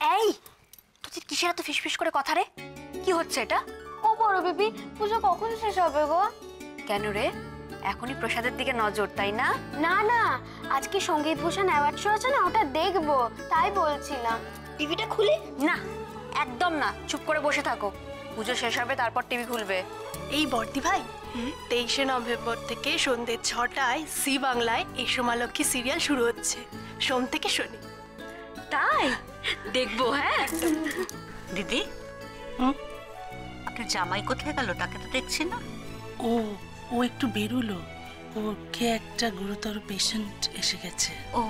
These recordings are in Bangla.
এই তুই কিসের এত ফিসফিস করে কথা রে? কি হচ্ছে এটা? ও বড় বেবি, পুজো কখন শেষ হবে গো? কেন রে, এখনই প্রসাদের দিকে নজর, তাই না? না না, আজকে সঙ্গীত ভূষণ অ্যাওয়ার্ড শো আছে না, ওটা দেখবো, তাই বলছিলাম। টিভিটা খুলে না, একদম না, চুপ করে বসে থাকো। পুজো শেষ হবে তারপর টিভি খুলবে। এই বর্দি ভাই, 23শে নভেম্বর থেকে সন্ধ্যে 6টায় জি বাংলায় এসো মা লক্ষ্মী সিরিয়াল শুরু হচ্ছে, সোম থেকে শনি। তাই দেখবো। হ্যাঁ দিদি, আপনার জামাই কোথায় গেল? তাকে তো দেখছি না। ও ও একটু বেরোলো, ওকে একটা গুরুতর পেশেন্ট এসে গেছে। ও,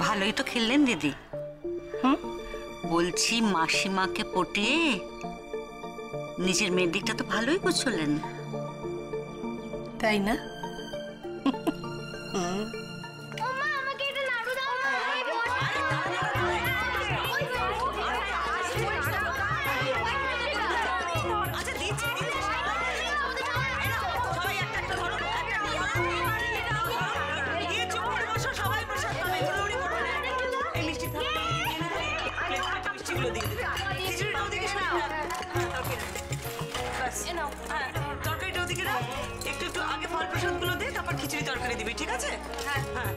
ভালোই তো খেললেন দিদি। বলছি মাসিমাকে পটিয়ে নিজের মেয়ের দিকটা তো ভালোই বুঝলেন, তাই না? তরকারিটা ওদিকে রাখ, একটু একটু আগে ফল প্রসাদ গুলো দে, তারপর খিচুড়ি তরকারি দিবি, ঠিক আছে? হ্যাঁ হ্যাঁ।